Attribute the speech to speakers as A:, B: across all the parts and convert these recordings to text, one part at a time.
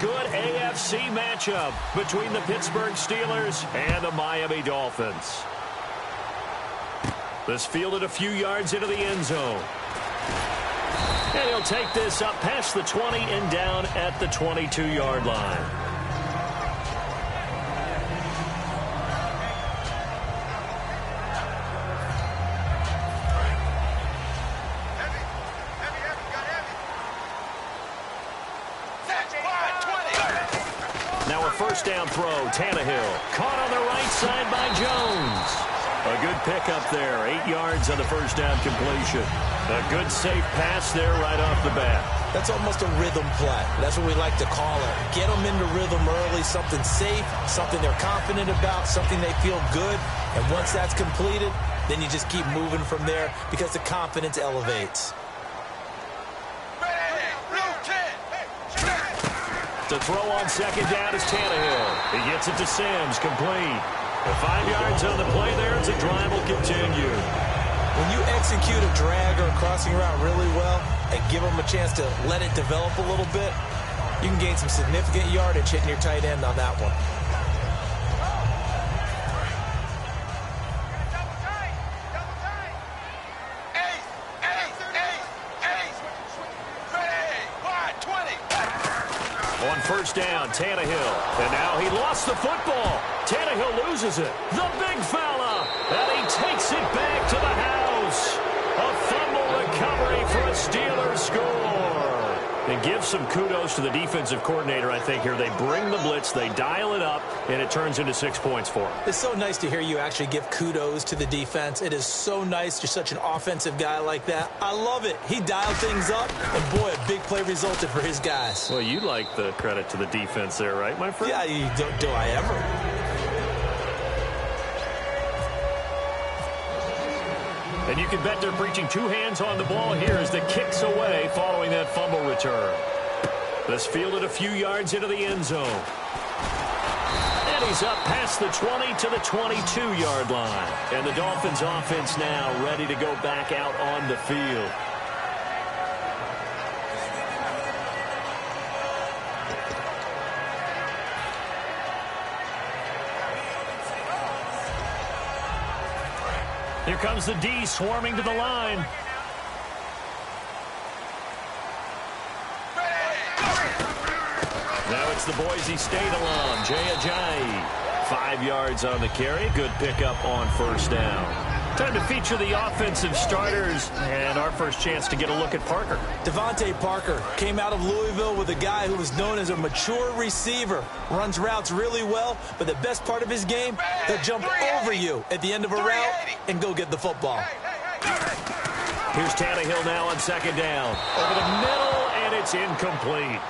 A: Good AFC matchup between the Pittsburgh Steelers and the Miami Dolphins. This fielded a few yards into the end zone. And he'll take this up past the 20 and down at the 22-yard line. Now a first down throw, Tannehill. Caught on the right side by Jones. A good pickup there, 8 yards on the first down completion. A good safe pass there right off the bat.
B: That's almost a rhythm play. That's what we like to call it. Get them into rhythm early, something safe, something they're confident about, something they feel good. And once that's completed, then you just keep moving from there because the confidence elevates.
A: The throw on second down is Tannehill. He gets it to Sims, complete. The 5 yards on the play there as the drive will continue.
B: When you execute a drag or a crossing route really well and give them a chance to let it develop a little bit, you can gain some significant yardage hitting your tight end on that one.
A: On first down, Tannehill. And now he lost the football. Tannehill loses it. The big fella. And he takes it back to the house. A fumble recovery for a Steelers score. And give some kudos to the defensive coordinator, I think, here. They bring the blitz, they dial it up, and it turns into 6 points for them.
B: It's so nice to hear you actually give kudos to the defense. It is so nice. You're such an offensive guy like that. I love it. He dialed things up, and boy, a big play resulted for his guys.
A: Well, you like the credit to the defense there, right, my friend?
B: Yeah, do I ever?
A: And you can bet they're preaching two hands on the ball here as the kick's away following that fumble return. This fielded a few yards into the end zone. And he's up past the 20 to the 22-yard line. And the Dolphins offense now ready to go back out on the field. Here comes the D swarming to the line. Now it's the Boise State alum, Jay Ajayi. 5 yards on the carry. Good pickup on first down. Time to feature the offensive starters and our first chance to get a look at Parker.
B: Devontae Parker came out of Louisville with a guy who was known as a mature receiver. Runs routes really well, but the best part of his game, he'll jump over you at the end of a route and go get the football.
A: Here's Tannehill now on second down. Over the middle, and it's incomplete.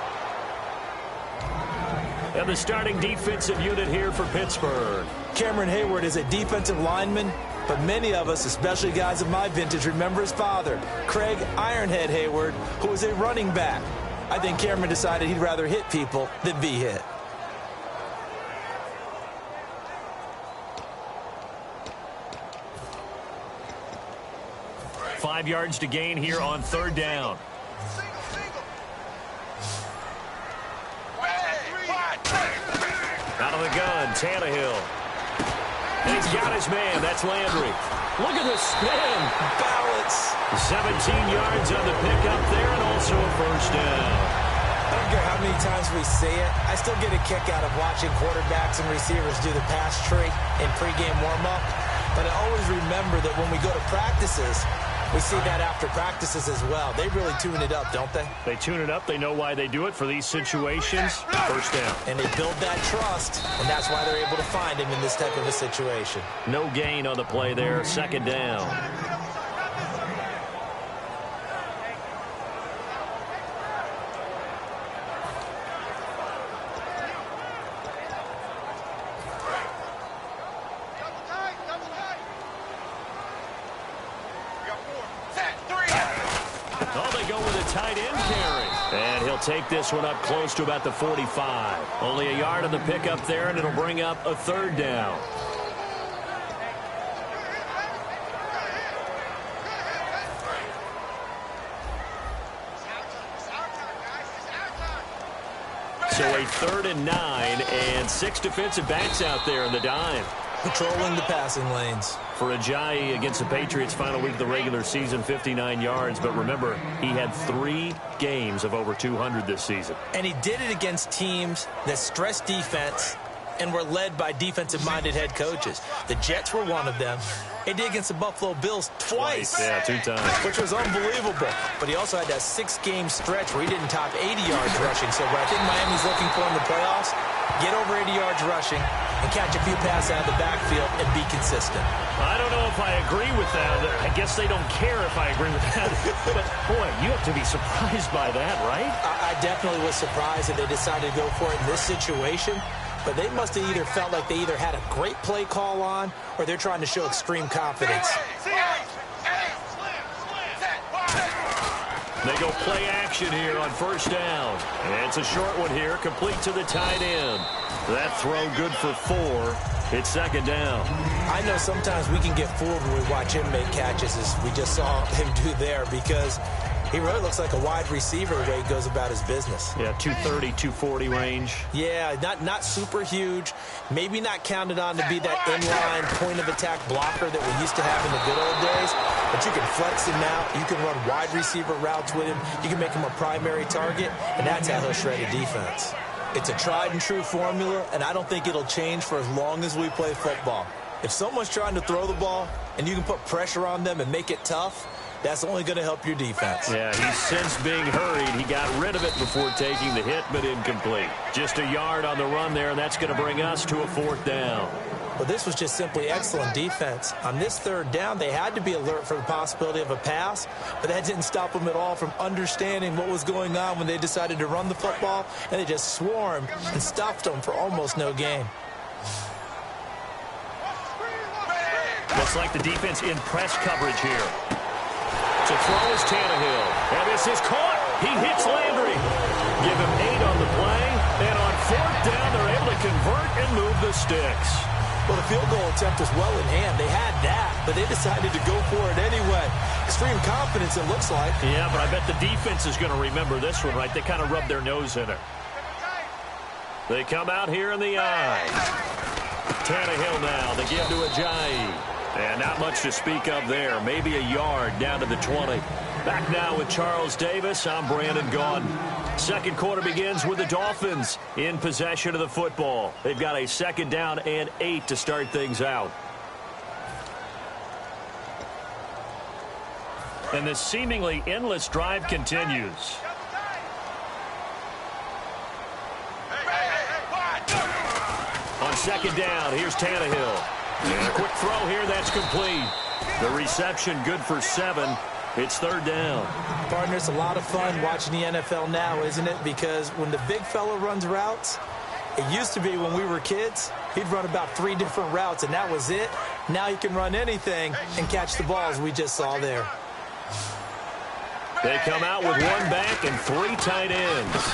A: And the starting defensive unit here for Pittsburgh.
B: Cameron Hayward is a defensive lineman, but many of us, especially guys of my vintage, remember his father, Craig Ironhead Hayward, who was a running back. I think Cameron decided he'd rather hit people than be hit.
A: Five yards to gain here on third down. Out of the gun, Tannehill. And he's got his man. That's Landry. Look at the spin.
B: Balance.
A: 17 yards on the pickup there and also a first down.
B: I don't care how many times we see it. I still get a kick out of watching quarterbacks and receivers do the pass tree in pregame warm-up. But I always remember that when we go to practices, we see that after practices as well. They really tune it up, don't they?
A: They tune it up. They know why they do it for these situations. First down.
B: And they build that trust, and that's why they're able to find him in this type of a situation.
A: No gain on the play there. Second down. Take this one up close to about the 45. Only a yard on the pickup there, and it'll bring up a third down. So a 3rd and 9, and 6 defensive backs out there in the dime.
B: Patrolling the passing lanes.
A: For Ajayi against the Patriots, final week of the regular season, 59 yards. But remember, he had 3 games of over 200 this season.
B: And he did it against teams that stressed defense and were led by defensive-minded head coaches. The Jets were one of them. He did against the Buffalo Bills twice.
A: Yeah, 2 times.
B: Which was unbelievable. But he also had that 6-game stretch where he didn't top 80 yards rushing. So what I think Miami's looking for in the playoffs, get over 80 yards rushing and catch a few passes out of the backfield and be consistent.
A: I don't know if I agree with that. I guess they don't care if I agree with that. But, boy, you have to be surprised by that, right?
B: I definitely was surprised that they decided to go for it in this situation. But they must have either felt like they either had a great play call on or they're trying to show extreme confidence.
A: They go play action here on 1st down. And it's a short one here, complete to the tight end. That throw good for 4. It's 2nd down.
B: I know sometimes we can get fooled when we watch him make catches, as we just saw him do there, because he really looks like a wide receiver the way he goes about his business.
A: Yeah, 230, 240 range.
B: Yeah, not super huge. Maybe not counted on to be that inline point-of-attack blocker that we used to have in the good old days. But you can flex him out. You can run wide receiver routes with him. You can make him a primary target, and that's how he'll shred a defense. It's a tried-and-true formula, and I don't think it'll change for as long as we play football. If someone's trying to throw the ball and you can put pressure on them and make it tough, that's only going to help your defense.
A: Yeah, he's since being hurried. He got rid of it before taking the hit, but incomplete. Just a yard on the run there, and that's going to bring us to a 4th down.
B: Well, this was just simply excellent defense. On this 3rd down, they had to be alert for the possibility of a pass, but that didn't stop them at all from understanding what was going on when they decided to run the football, and they just swarmed and stuffed them for almost no gain.
A: Looks like the defense in press coverage here. To throw is Tannehill. And this is caught. He hits Landry. Give him 8 on the play. And on 4th down, they're able to convert and move the sticks.
B: Well, the field goal attempt was well in hand. They had that, but they decided to go for it anyway. Extreme confidence, it looks like.
A: Yeah, but I bet the defense is going to remember this one, right? They kind of rubbed their nose in it. They come out here in the eye. Tannehill now. They give to Ajayi. And not much to speak of there. Maybe a yard down to the 20. Back now with Charles Davis. I'm Brandon Gaudin. 2nd quarter begins with the Dolphins in possession of the football. They've got a 2nd down and 8 to start things out. And this seemingly endless drive continues. On 2nd down, here's Tannehill. And a quick throw here, that's complete. The reception good for 7. It's 3rd down.
B: Partner, it's a lot of fun watching the NFL now, isn't it? Because when the big fella runs routes, it used to be when we were kids, he'd run about 3 different routes, and that was it. Now he can run anything and catch the balls we just saw there.
A: They come out with 1 back and 3 tight ends.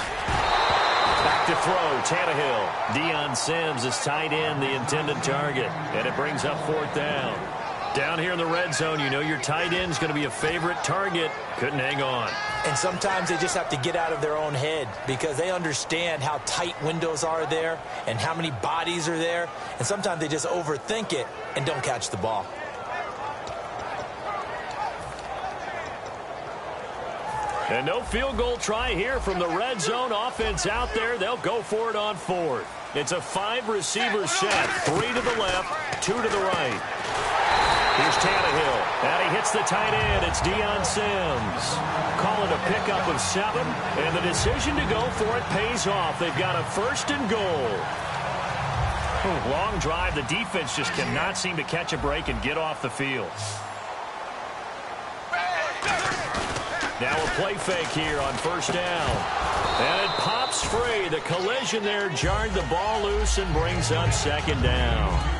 A: Back to throw, Tannehill. Deion Sims is tight end, the intended target. And it brings up 4th down. Down here in the red zone, you know your tight end's going to be a favorite target. Couldn't hang on.
B: And sometimes they just have to get out of their own head because they understand how tight windows are there and how many bodies are there. And sometimes they just overthink it and don't catch the ball.
A: And no field goal try here from the red zone. Offense out there. They'll go for it on 4th. It's a 5-receiver set. 3 to the left, 2 to the right. Here's Tannehill. And he hits the tight end. It's Deion Sims. Calling a pickup of 7. And the decision to go for it pays off. They've got a 1st and goal. Long drive. The defense just cannot seem to catch a break and get off the field. Now a play fake here on 1st down. And it pops free. The collision there jarred the ball loose and brings up 2nd down.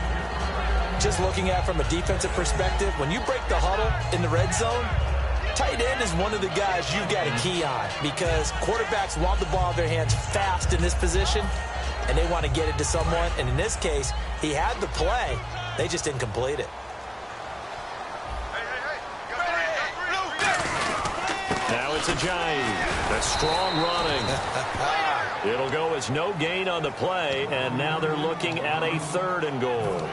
B: Just looking at it from a defensive perspective, when you break the huddle in the red zone, tight end is one of the guys you've got a key on because quarterbacks want the ball in their hands fast in this position, and they want to get it to someone. And in this case, he had the play. They just didn't complete it.
A: Now it's Ajayi. That's strong running. It'll go as no gain on the play, and now they're looking at a 3rd and goal.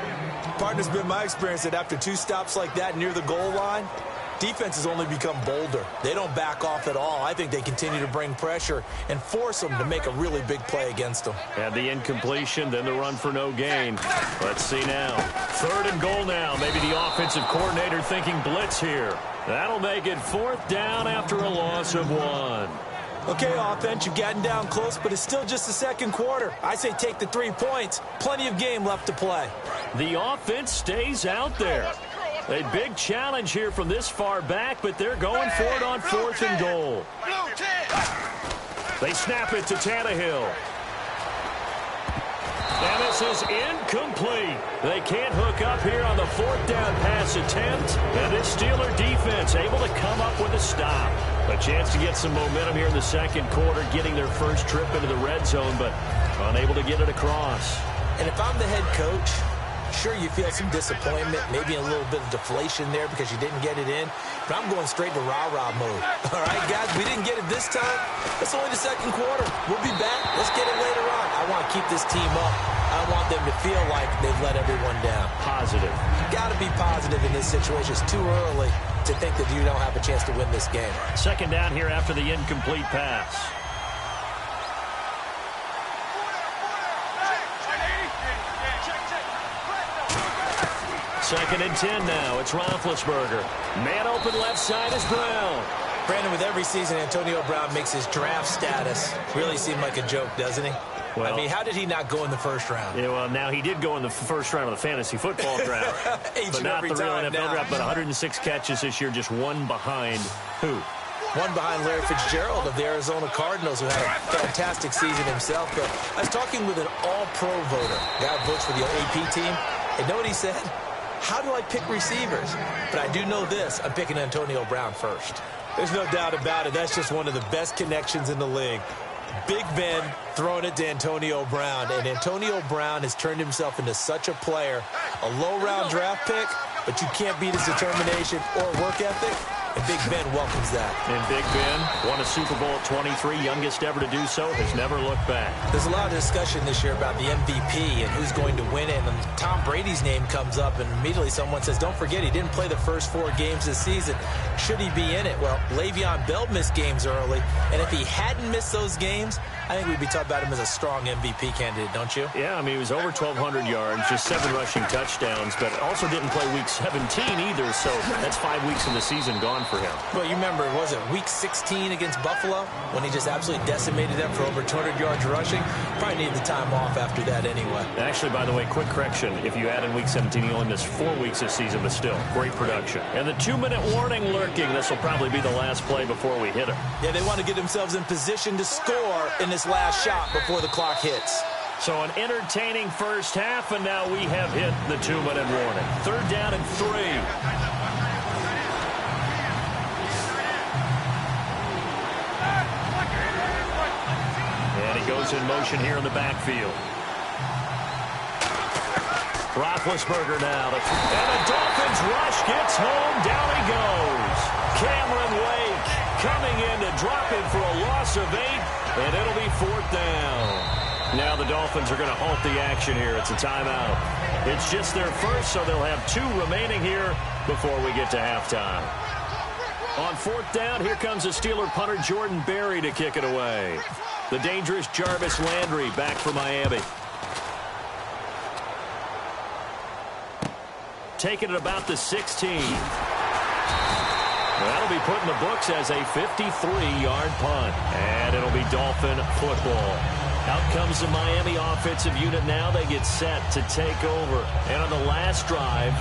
B: Partner's been my experience that after 2 stops like that near the goal line, defenses only become bolder. They don't back off at all. I think they continue to bring pressure and force them to make a really big play against them.
A: And the incompletion, then the run for no gain. Let's see now. 3rd and goal now. Maybe the offensive coordinator thinking blitz here. That'll make it 4th down after a loss of 1.
B: Okay, offense, you've gotten down close, but it's still just the 2nd quarter. I say take the 3 points. Plenty of game left to play.
A: The offense stays out there. A big challenge here from this far back, but they're going for it on 4th and goal. They snap it to Tannehill. And this is incomplete. They can't hook up here on the 4th down pass attempt. And this Steeler defense able to come up with a stop. A chance to get some momentum here in the 2nd quarter, getting their first trip into the red zone, but unable to get it across.
B: And if I'm the head coach, sure, you feel some disappointment, maybe a little bit of deflation there because you didn't get it in. But I'm going straight to rah-rah mode. All right, guys, we didn't get it this time. It's only the 2nd quarter. We'll be back. Let's get it later on. I want to keep this team up. I want them to feel like they've let everyone down.
A: Positive.
B: Got to be positive in this situation. It's too early to think that you don't have a chance to win this game.
A: 2nd down here after the incomplete pass. Second and 10 now. It's Roethlisberger. Man open left side is Brown.
B: Brandon, with every season, Antonio Brown makes his draft status really seem like a joke, doesn't he? Well, I mean, how did he not go in the 1st round?
A: Yeah, well, now he did go in the 1st round of the fantasy football draft. But not the real NFL draft. But 106 catches this year, just 1 behind who?
B: 1 behind Larry Fitzgerald of the Arizona Cardinals, who had a fantastic season himself. But I was talking with an all-pro voter, guy who votes for the AP team, and know what he said? How do I pick receivers? But I do know this. I'm picking Antonio Brown first. There's no doubt about it. That's just one of the best connections in the league. Big Ben throwing it to Antonio Brown. And Antonio Brown has turned himself into such a player. A low-round draft pick, but you can't beat his determination or work ethic. And Big Ben welcomes that.
A: And Big Ben won a Super Bowl at 23, youngest ever to do so, has never looked back.
B: There's a lot of discussion this year about the MVP and who's going to win it. And Tom Brady's name comes up, and immediately someone says, don't forget, he didn't play the first 4 games this season. Should he be in it? Well, Le'Veon Bell missed games early, and if he hadn't missed those games, I think we'd be talking about him as a strong MVP candidate, don't you?
A: Yeah, I mean, he was over 1,200 yards, just 7 rushing touchdowns, but also didn't play Week 17 either, so that's 5 weeks of the season gone for him.
B: Well, you remember, was it Week 16 against Buffalo when he just absolutely decimated them for over 200 yards rushing? Probably needed the time off after that anyway.
A: Actually, by the way, quick correction. If you add in Week 17, he only missed 4 weeks this season, but still, great production. And the 2-minute warning lurking. This will probably be the last play before we hit him.
B: Yeah, they want to get themselves in position to score in this last shot before the clock hits.
A: So an entertaining first half, and now we have hit the 2-minute warning. 3rd down and 3. And he goes in motion here in the backfield. Roethlisberger now. And the Dolphins rush gets home. Down he goes. Cameron Wake coming in to drop him for a loss of 8. And it'll be 4th down. Now the Dolphins are going to halt the action here. It's a timeout. It's just their first, so they'll have 2 remaining here before we get to halftime. On 4th down, here comes the Steeler punter Jordan Berry to kick it away. The dangerous Jarvis Landry back for Miami. Taking it about the 16. That'll be put in the books as a 53-yard punt. And it'll be Dolphin football. Out comes the Miami offensive unit now. They get set to take over. And on the last drive,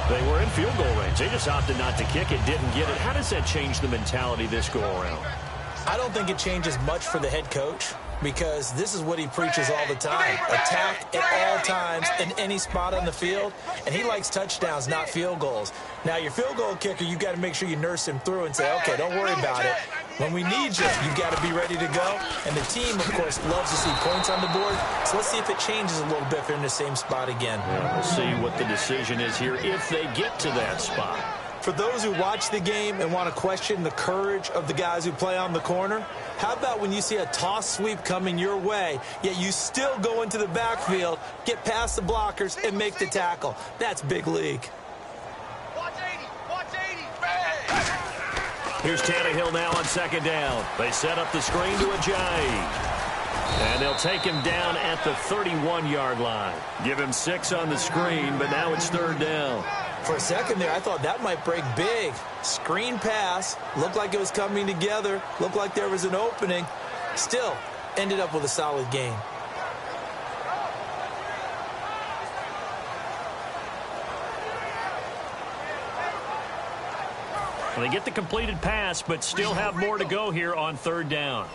A: they were in field goal range. They just opted not to kick it, didn't get it. How does that change the mentality this go-around?
B: I don't think it changes much for the head coach, because this is what he preaches all the time. Attack at all times in any spot on the field, and he likes touchdowns, not field goals. Now, your field goal kicker, you've got to make sure you nurse him through and say, okay, don't worry about it. When we need you, you've got to be ready to go. And the team, of course, loves to see points on the board. So let's see if it changes a little bit if they're in the same spot again.
A: Yeah, we'll see what the decision is here if they get to that spot.
B: For those who watch the game and want to question the courage of the guys who play on the corner, how about when you see a toss sweep coming your way, yet you still go into the backfield, get past the blockers, and make the tackle? That's big league.
C: Watch 80. Watch 80. Bang!
A: Here's Tannehill now on second down. They set up the screen to Ajayi. And they'll take him down at the 31-yard line. Give him 6 on the screen, but now it's third down.
B: For a second there, I thought that might break big. Screen pass, looked like it was coming together, looked like there was an opening. Still, ended up with a solid gain.
A: They get the completed pass, but still have more to go here on third down.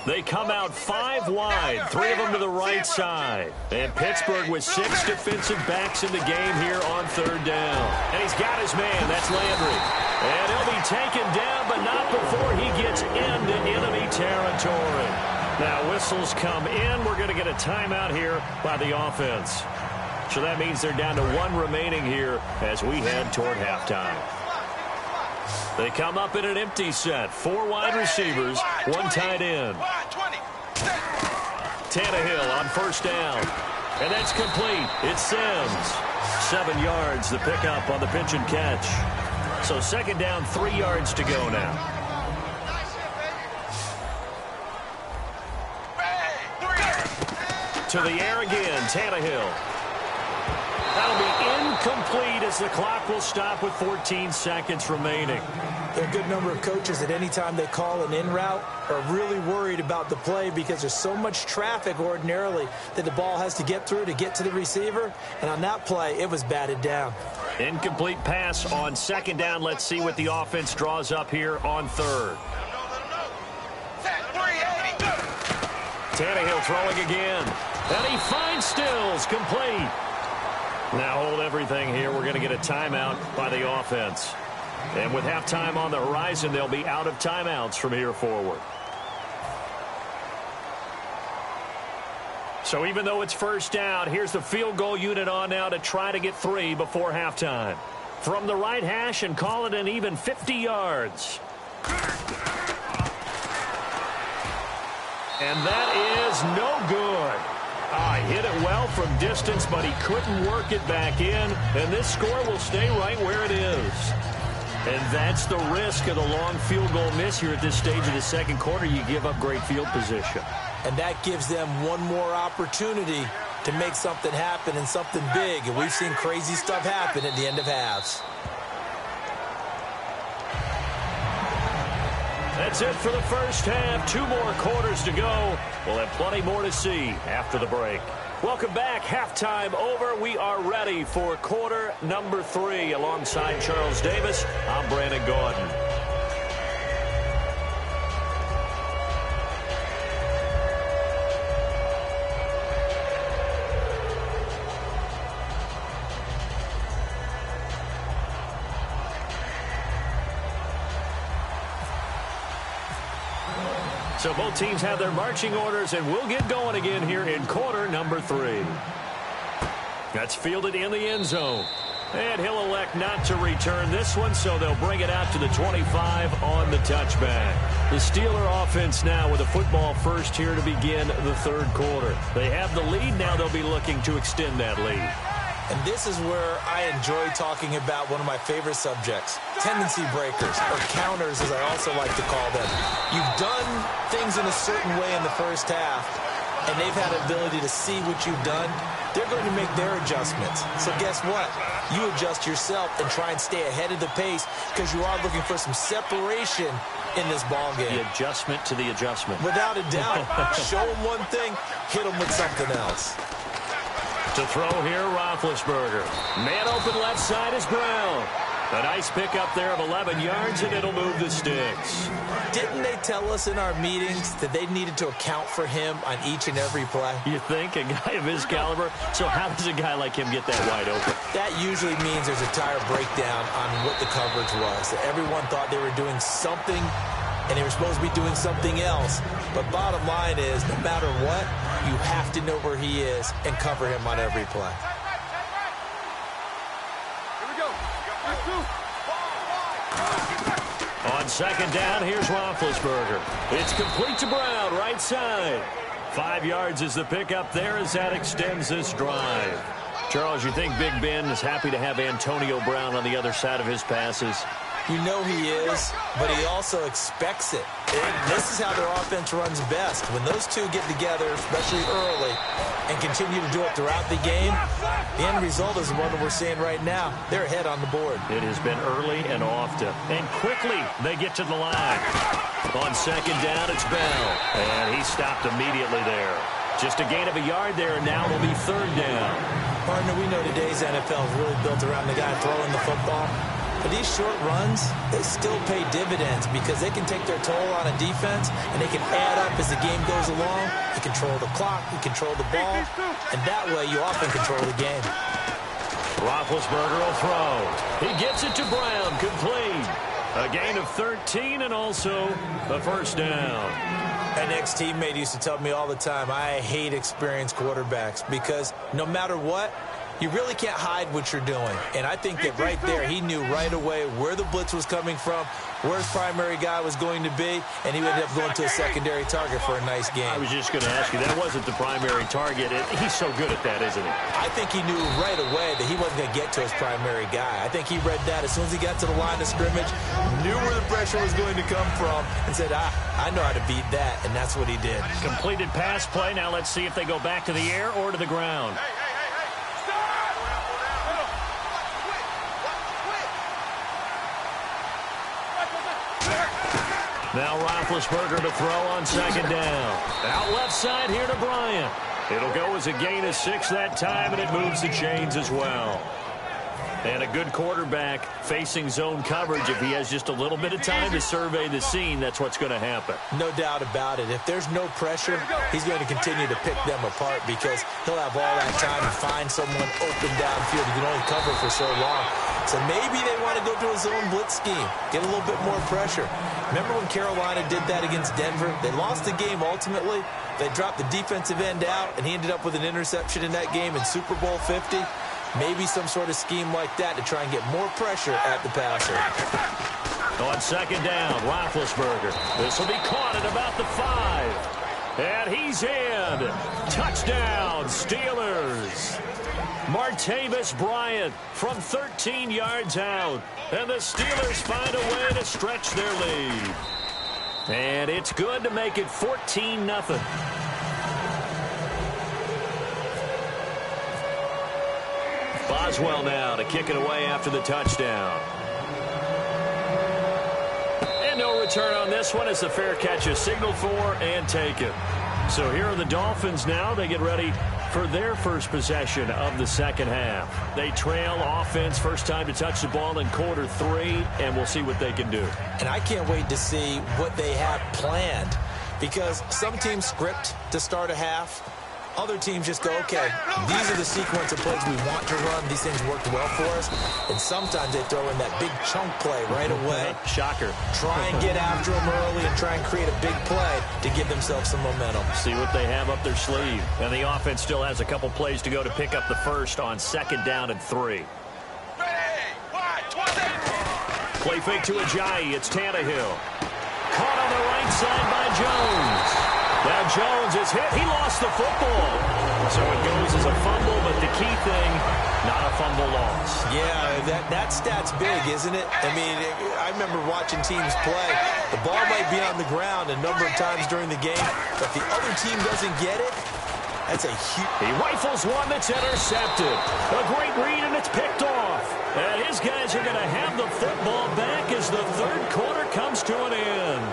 A: They come out 5 wide, 3 of them to the right side. And Pittsburgh with 6 defensive backs in the game here on third down. And he's got his man, that's Landry. And he'll be taken down, but not before he gets into enemy territory. Now whistles come in. We're going to get a timeout here by the offense. So that means they're down to 1 remaining here as we head toward halftime. They come up in an empty set. 4 wide receivers, 1 tight end. Tannehill on first down. And that's complete. It's Sims. 7 yards, the pickup on the pitch and catch. So second down, 3 yards to go now. To the air again, Tannehill. That'll be incomplete as the clock will stop with 14 seconds remaining.
B: There are a good number of coaches that any time they call an in route are really worried about the play because there's so much traffic ordinarily that the ball has to get through to get to the receiver. And on that play, it was batted down.
A: Incomplete pass on second down. Let's see what the offense draws up here on third. Tannehill throwing again. And he finds Stills, complete. Now hold everything here. We're going to get a timeout by the offense. And with halftime on the horizon, they'll be out of timeouts from here forward. So even though it's first down, here's the field goal unit on now to try to get 3 before halftime. From the right hash and call it an even 50 yards. And that is no good. Hit it well from distance, but he couldn't work it back in. And this score will stay right where it is. And that's the risk of the long field goal miss here at this stage of the second quarter. You give up great field position.
B: And that gives them one more opportunity to make something happen and something big. And we've seen crazy stuff happen at the end of halves.
A: That's it for the first half. 2 more quarters to go. We'll have plenty more to see after the break. Welcome back. Halftime over. We are ready for quarter number 3. Alongside Charles Davis, I'm Brandon Gordon. So both teams have their marching orders, and we'll get going again here in quarter number 3. That's fielded in the end zone. And he'll elect not to return this one, so they'll bring it out to the 25 on the touchback. The Steeler offense now with a football first here to begin the third quarter. They have the lead. Now they'll be looking to extend that lead.
B: And this is where I enjoy talking about one of my favorite subjects, tendency breakers, or counters as I also like to call them. You've done things in a certain way in the first half, and they've had the ability to see what you've done. They're going to make their adjustments. So guess what? You adjust yourself and try and stay ahead of the pace because you are looking for some separation in this ball game.
A: The adjustment to the adjustment.
B: Without a doubt. Show them one thing, hit them with something else.
A: To throw here, Roethlisberger. Man open left side is Brown. A nice pickup there of 11 yards, and it'll move the sticks.
B: Didn't they tell us in our meetings that they needed to account for him on each and every play?
A: You think? A guy of his caliber? So how does a guy like him get that wide open?
B: That usually means there's a tire breakdown on what the coverage was. That everyone thought they were doing something, and they were supposed to be doing something else. But bottom line is, no matter what, you have to know where he is and cover him on every play.
C: Here we go.
A: On second down, here's Roethlisberger. It's complete to Brown, right side. 5 yards is the pickup there as that extends this drive. Charles, you think Big Ben is happy to have Antonio Brown on the other side of his passes?
B: You know he is, but he also expects it. And this is how their offense runs best. When those two get together, especially early, and continue to do it throughout the game, the end result is the one that we're seeing right now. They're ahead on the board.
A: It has been early and often. And quickly, they get to the line. On second down, it's Bell. And he stopped immediately there. Just a gain of a yard there, and now it'll be third down.
B: Partner, we know today's NFL is really built around the guy throwing the football. But these short runs, they still pay dividends because they can take their toll on a defense, and they can add up as the game goes along. You control the clock, you control the ball, and that way you often control the game.
A: Roethlisberger will throw. He gets it to Brown, complete. A gain of 13 and also a first down.
B: An ex-teammate used to tell me all the time, I hate experienced quarterbacks because no matter what, you really can't hide what you're doing. And I think that right there, he knew right away where the blitz was coming from, where his primary guy was going to be, and he would end up going to a secondary target for a nice game.
A: I was just going to ask you, that wasn't the primary target. He's so good at that, isn't he?
B: I think he knew right away that he wasn't going to get to his primary guy. I think he read that as soon as he got to the line of scrimmage, knew where the pressure was going to come from, and said, I know how to beat that, and that's what he did.
A: Completed pass play. Now let's see if they go back to the air or to the ground. Now Roethlisberger to throw on second down. Out left side here to Bryant. It'll go as a gain of 6 that time, and it moves the chains as well. And a good quarterback facing zone coverage. If he has just a little bit of time to survey the scene, that's what's going to happen.
B: No doubt about it. If there's no pressure, he's going to continue to pick them apart because he'll have all that time to find someone open downfield. He can only cover for so long. So maybe they want to go to a zone blitz scheme, get a little bit more pressure. Remember when Carolina did that against Denver? They lost the game ultimately. They dropped the defensive end out, and he ended up with an interception in that game in Super Bowl 50. Maybe some sort of scheme like that to try and get more pressure at the passer.
A: On second down, Roethlisberger. This will be caught at about the 5. And he's in. Touchdown, Steelers. Martavis Bryant from 13 yards out. And the Steelers find a way to stretch their lead. And it's good to make it 14-0. Boswell now to kick it away after the touchdown. And no return on this one as the fair catch is signaled for and taken. So here are the Dolphins now. They get ready for their first possession of the second half. They trail offense, first time to touch the ball in quarter 3, and we'll see what they can do.
B: And I can't wait to see what they have planned because some teams script to start a half. Other teams just go, okay, these are the sequence of plays we want to run. These things worked well for us. And sometimes they throw in that big chunk play right away.
A: Shocker.
B: Try and get after them early and try and create a big play to give themselves some momentum.
A: See what they have up their sleeve. And the offense still has a couple plays to go to pick up the first on second down and 3. Play fake to Ajayi. It's Tannehill. Caught on the right side by Jones. Now Jones is hit. He lost the football. So it goes as a fumble, but the key thing, not a fumble loss.
B: Yeah, that stat's big, isn't it? I mean, I remember watching teams play. The ball might be on the ground a number of times during the game, but the other team doesn't get it. That's a huge...
A: He rifles one that's intercepted. A great read, and it's picked off. And his guys are going to have the football back as the third quarter comes to an end.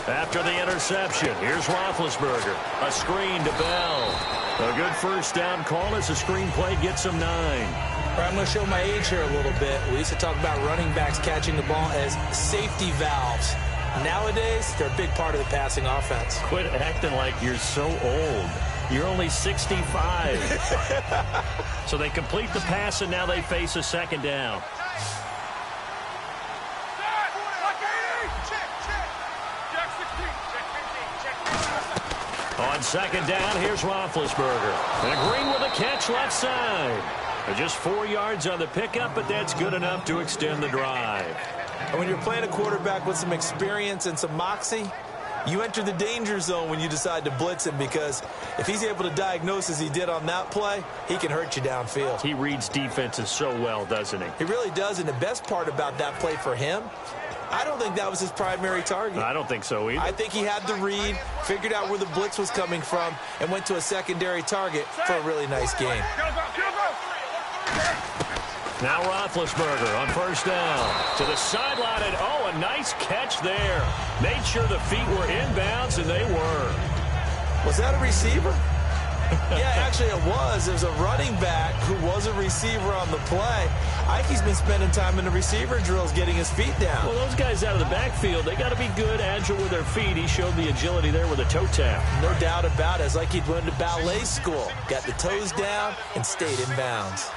A: After the interception, here's Roethlisberger. A screen to Bell. A good first down call as the screen play gets him 9.
B: All right, I'm going to show my age here a little bit. We used to talk about running backs catching the ball as safety valves. Nowadays, they're a big part of the passing offense.
A: Quit acting like you're so old. You're only 65. So they complete the pass, and now they face a second down. On second down, here's Roethlisberger. And Green with a catch left side. Just 4 yards on the pickup, but that's good enough to extend the drive.
B: And when you're playing a quarterback with some experience and some moxie, you enter the danger zone when you decide to blitz him, because if he's able to diagnose as he did on that play, he can hurt you downfield.
A: He reads defenses so well, doesn't he?
B: He really does, and the best part about that play for him, I don't think that was his primary target.
A: I don't think so either.
B: I think he had the read, figured out where the blitz was coming from, and went to a secondary target for a really nice game.
A: Now Roethlisberger on first down to the sideline, and a nice catch there. Made sure the feet were inbounds, and they were.
B: Was that a receiver? Yeah, actually it was. There's a running back who was a receiver on the play. Ike's been spending time in the receiver drills getting his feet down.
A: Well, those guys out of the backfield, they got to be good, agile with their feet. He showed the agility there with a toe tap.
B: No doubt about it. It's like he'd went to ballet school. Got the toes down and stayed in bounds.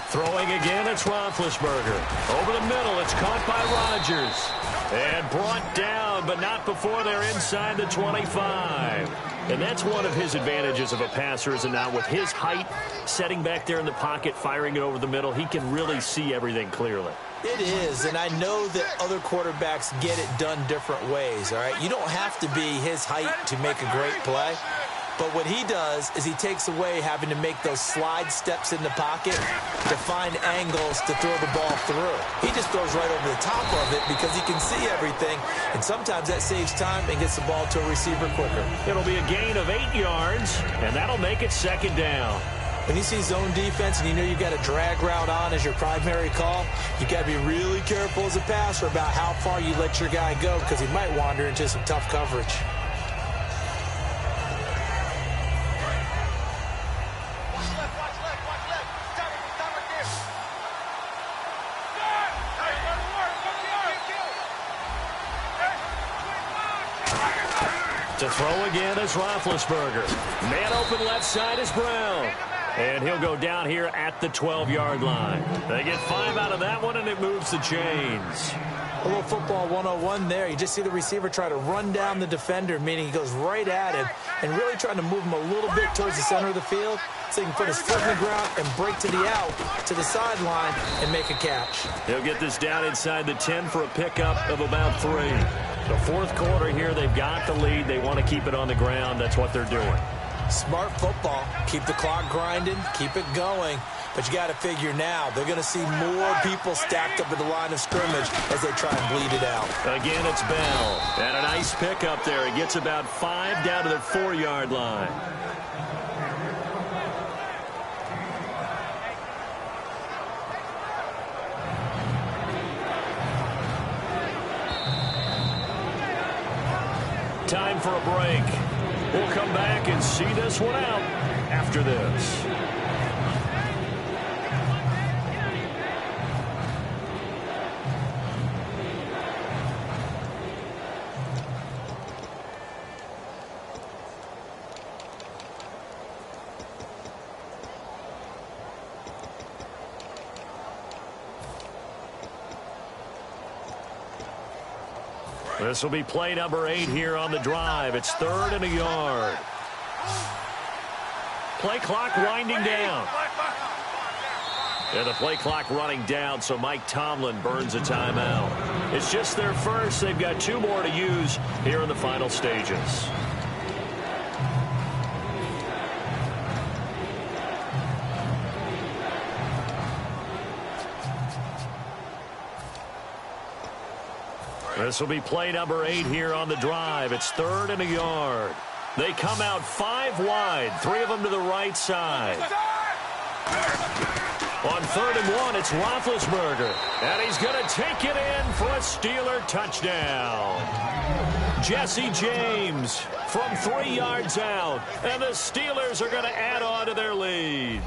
A: Throwing again, it's Roethlisberger. Over the middle, it's caught by Rodgers. And brought down, but not before they're inside the 25. And that's one of his advantages of a passer, is it not? With his height, setting back there in the pocket, firing it over the middle, he can really see everything clearly.
B: It is, and I know that other quarterbacks get it done different ways, all right? You don't have to be his height to make a great play. But what he does is he takes away having to make those slide steps in the pocket to find angles to throw the ball through. He just throws right over the top of it because he can see everything, and sometimes that saves time and gets the ball to a receiver quicker.
A: It'll be a gain of 8 yards, and that'll make it second down.
B: When you see zone defense and you know you've got a drag route on as your primary call, you've got to be really careful as a passer about how far you let your guy go, because he might wander into some tough coverage.
A: To throw again is Roethlisberger. Man open left side is Brown. And he'll go down here at the 12-yard line. They get 5 out of that one, and it moves the chains.
B: A little football 101 there. You just see the receiver try to run down the defender, meaning he goes right at him and really trying to move him a little bit towards the center of the field so he can put his foot in the ground and break to the out, to the sideline, and make a catch.
A: He'll get this down inside the 10 for a pickup of about 3. The fourth quarter here, they've got the lead. They want to keep it on the ground. That's what they're doing.
B: Smart football. Keep the clock grinding. Keep it going. But you got to figure now, they're going to see more people stacked up at the line of scrimmage as they try and bleed it out.
A: Again, it's Bell. And a nice pickup there. He gets about 5 down to the 4-yard line. Time for a break. We'll come back and see this one out after this. This will be play number 8 here on the drive. It's 3rd and a yard. Play clock winding down. And the play clock running down, so Mike Tomlin burns a timeout. It's just their first. They've got 2 more to use here in the final stages. This will be play number 8 here on the drive. It's 3rd and a yard. They come out 5 wide, 3 of them to the right side. On 3rd and 1, it's Roethlisberger. And he's going to take it in for a Steeler touchdown. Jesse James from 3 yards out. And the Steelers are going to add on to their lead.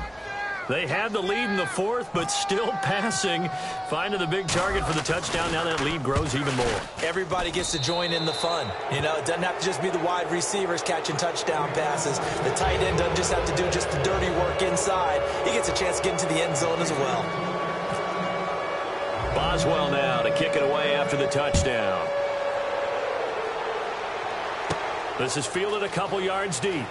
A: They had the lead in the 4th, but still passing. Finding the big target for the touchdown. Now that lead grows even more.
B: Everybody gets to join in the fun. You know, it doesn't have to just be the wide receivers catching touchdown passes. The tight end doesn't just have to do just the dirty work inside. He gets a chance to get into the end zone as well.
A: Boswell now to kick it away after the touchdown. This is fielded a couple yards deep.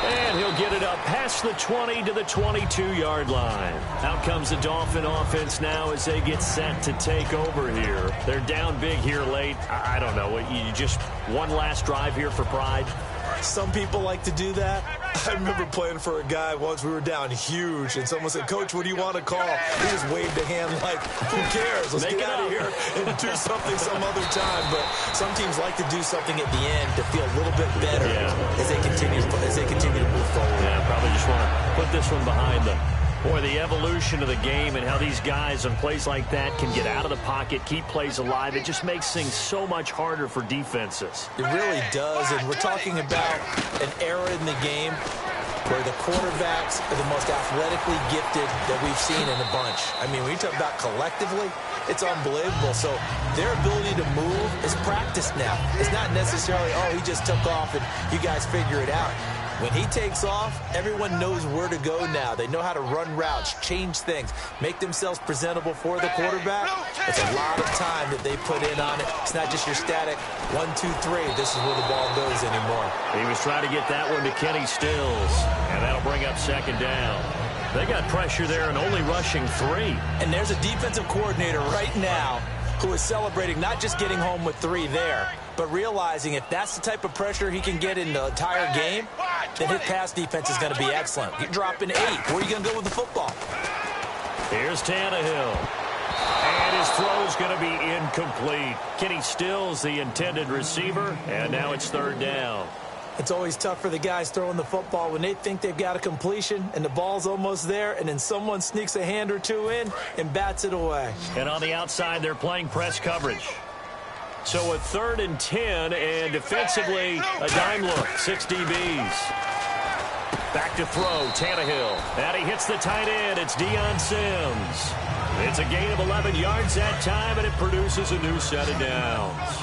A: And he'll get it up past the 20 to the 22-yard line. Out comes the Dolphin offense now as they get set to take over here. They're down big here late. I don't know. You just one last drive here for pride?
B: Some people like to do that. I remember playing for a guy once. We were down huge, and someone said, "Coach, what do you want to call?" He just waved a hand like, "Who cares? Let's get out of here and do something some other time." But some teams like to do something at the end to feel a little bit better as they continue to move forward.
A: Yeah, probably just want to put this one behind them. Boy, the evolution of the game and how these guys on plays like that can get out of the pocket, keep plays alive, it just makes things so much harder for defenses.
B: It really does, and we're talking about an era in the game where the quarterbacks are the most athletically gifted that we've seen in a bunch. I mean, when you talk about collectively, it's unbelievable. So their ability to move is practiced now. It's not necessarily, oh, he just took off and you guys figure it out. When he takes off, everyone knows where to go now. They know how to run routes, change things, make themselves presentable for the quarterback. It's a lot of time that they put in on it. It's not just your static 1, 2, 3. This is where the ball goes anymore.
A: He was trying to get that one to Kenny Stills, and that'll bring up second down. They got pressure there and only rushing 3.
B: And there's a defensive coordinator right now who is celebrating not just getting home with 3 there, but realizing if that's the type of pressure he can get in the entire game, then his pass defense is going to be excellent. You're dropping 8. Where are you going to go with the football?
A: Here's Tannehill. And his throw's going to be incomplete. Kenny Stills, the intended receiver, and now it's third down.
B: It's always tough for the guys throwing the football when they think they've got a completion and the ball's almost there, and then someone sneaks a hand or two in and bats it away.
A: And on the outside, they're playing press coverage. So a 3rd and 10, and defensively, a dime look, 6 DBs. Back to throw, Tannehill. And he hits the tight end. It's Deion Sims. It's a gain of 11 yards that time, and it produces a new set of downs.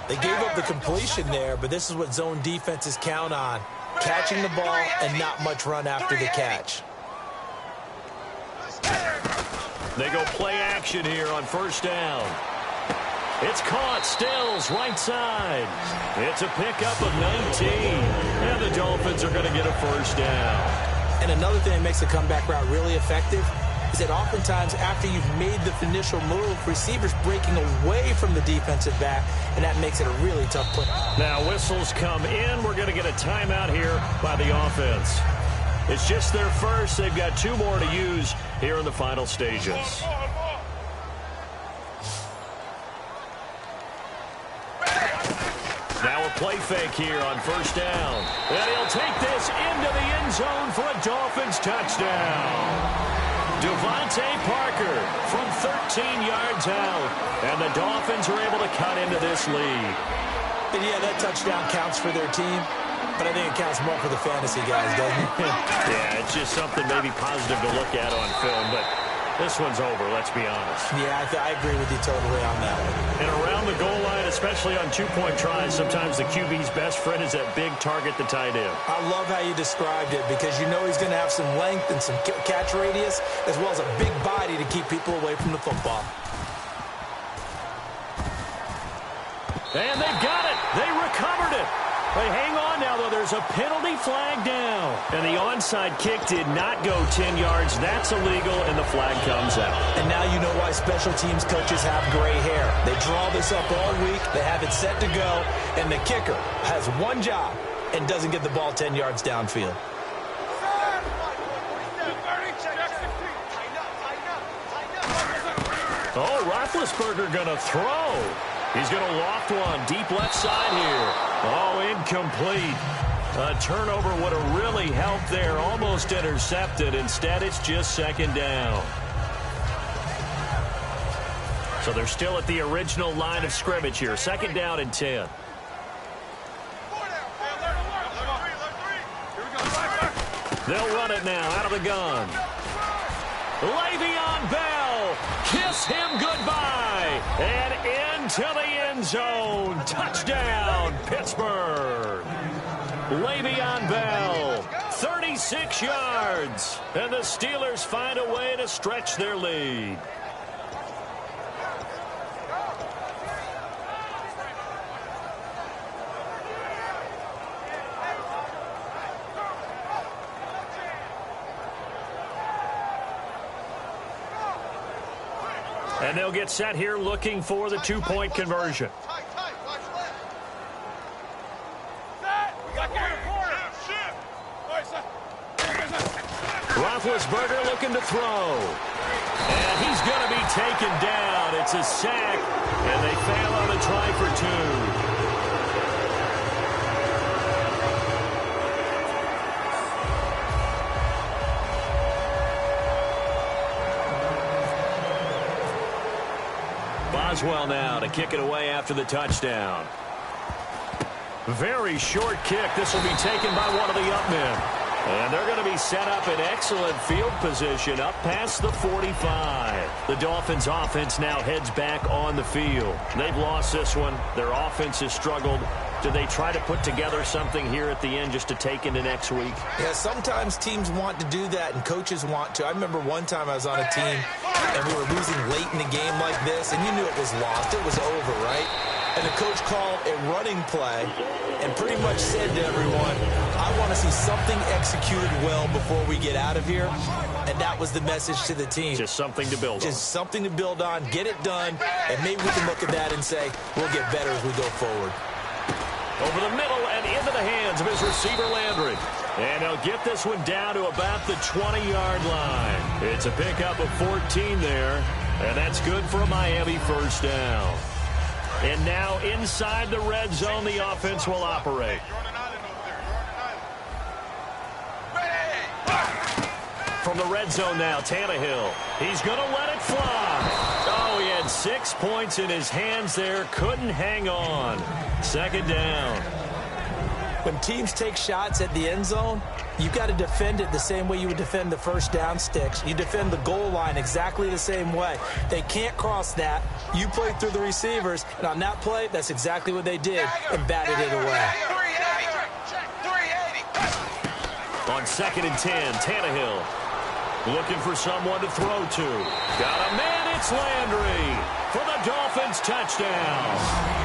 B: They gave up the completion there, but this is what zone defenses count on. Catching the ball and not much run after the catch.
A: They go play action here on first down. It's caught. Stills, right side. It's a pickup of 19. And the Dolphins are going to get a first down.
B: And another thing that makes the comeback route really effective is that oftentimes after you've made the initial move, receivers breaking away from the defensive back, and that makes it a really tough play.
A: Now whistles come in. We're going to get a timeout here by the offense. It's just their first. They've got 2 more to use here in the final stages. Now a play fake here on first down. And he'll take this into the end zone for a Dolphins touchdown. Devontae Parker from 13 yards out. And the Dolphins are able to cut into this lead.
B: And yeah, that touchdown counts for their team. But I think it counts more for the fantasy guys, doesn't it?
A: Yeah, it's just something maybe positive to look at on film. But this one's over, let's be honest.
B: Yeah, I agree with you totally on that one.
A: And around the goal line, especially on 2-point tries, sometimes the QB's best friend is that big target, the tight end.
B: I love how you described it because you know he's going to have some length and some catch radius as well as a big body to keep people away from the football.
A: And they've got it. They recovered it. They hang on now, though. There's a penalty flag down. And the onside kick did not go 10 yards. That's illegal, and the flag comes out.
B: And now you know why special teams coaches have gray hair. They draw this up all week. They have it set to go. And the kicker has one job and doesn't get the ball 10 yards downfield.
A: Oh, Roethlisberger going to throw. He's going to loft one deep left side here. Oh, incomplete. A turnover would have really helped there. Almost intercepted. Instead, it's just second down. So they're still at the original line of scrimmage here. Second down and 10. They'll run it now out of the gun. Le'Veon Bell, kiss him goodbye, and into the end zone. Touchdown, Pittsburgh. Le'Veon Bell, 36 yards, and the Steelers find a way to stretch their lead. And they'll get set here looking for the two-point conversion. Roethlisberger looking to throw. And he's going to be taken down. It's a sack, and they fail on a try for two. Boswell now to kick it away after the touchdown. Very short kick. This will be taken by one of the up men. And they're going to be set up in excellent field position up past the 45. The Dolphins' offense now heads back on the field. They've lost this one. Their offense has struggled. Do they try to put together something here at the end just to take into next week?
B: Yeah, sometimes teams want to do that and coaches want to. I remember one time I was on a team and we were losing late in the game like this, and you knew it was lost. It was over, right? And the coach called a running play and pretty much said to everyone, I want to see something executed well before we get out of here. And that was the message to the team.
A: Just something to build on.
B: Just something to build on, get it done, and maybe we can look at that and say, we'll get better as we go forward.
A: Over the middle and into the hands of his receiver, Landry. And he'll get this one down to about the 20-yard line. It's a pickup of 14 there, and that's good for a Miami first down. And now inside the red zone, the offense will operate. From the red zone now, Tannehill. He's going to let it fly. Oh, he had 6 points in his hands there. Couldn't hang on. Second down.
B: When teams take shots at the end zone, you've got to defend it the same way you would defend the first down sticks. You defend the goal line exactly the same way. They can't cross that. You play through the receivers, and on that play, that's exactly what they did and batted it away.
A: On 2nd and 10, Tannehill looking for someone to throw to. Got a man, it's Landry for the Dolphins touchdown.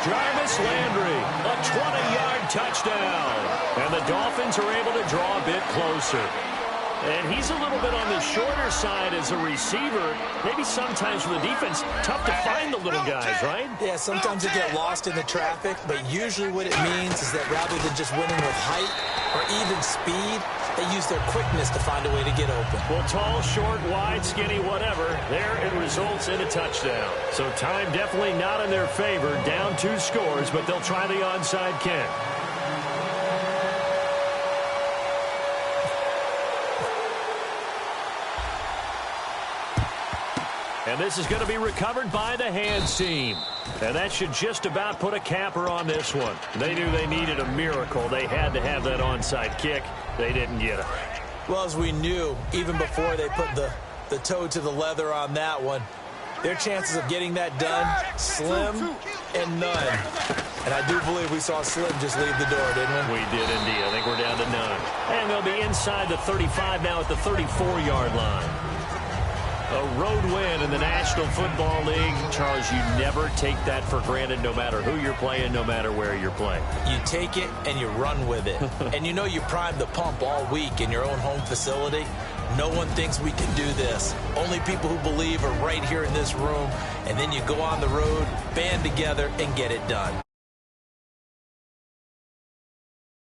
A: Jarvis Landry, a 20-yard touchdown. And the Dolphins are able to draw a bit closer. And he's a little bit on the shorter side as a receiver. Maybe sometimes for the defense, tough to find the little guys, right?
B: Yeah, sometimes they get lost in the traffic, but usually what it means is that rather than just winning with height or even speed, they use their quickness to find a way to get open.
A: Well, tall, short, wide, skinny, whatever, there it results in a touchdown. So time definitely not in their favor. Down 2 scores, but they'll try the onside kick. And this is going to be recovered by the hands team. And that should just about put a capper on this one. They knew they needed a miracle. They had to have that onside kick. They didn't get it.
B: Well, as we knew, even before they put the toe to the leather on that one, their chances of getting that done, slim and none. And I do believe we saw Slim just leave the door, didn't we?
A: We did indeed. I think we're down to none. And they'll be inside the 35 now at the 34-yard line. A road win in the National Football League. Charles, you never take that for granted no matter who you're playing, no matter where you're playing.
B: You take it and you run with it. And you know you primed the pump all week in your own home facility. No one thinks we can do this. Only people who believe are right here in this room. And then you go on the road, band together, and get it done.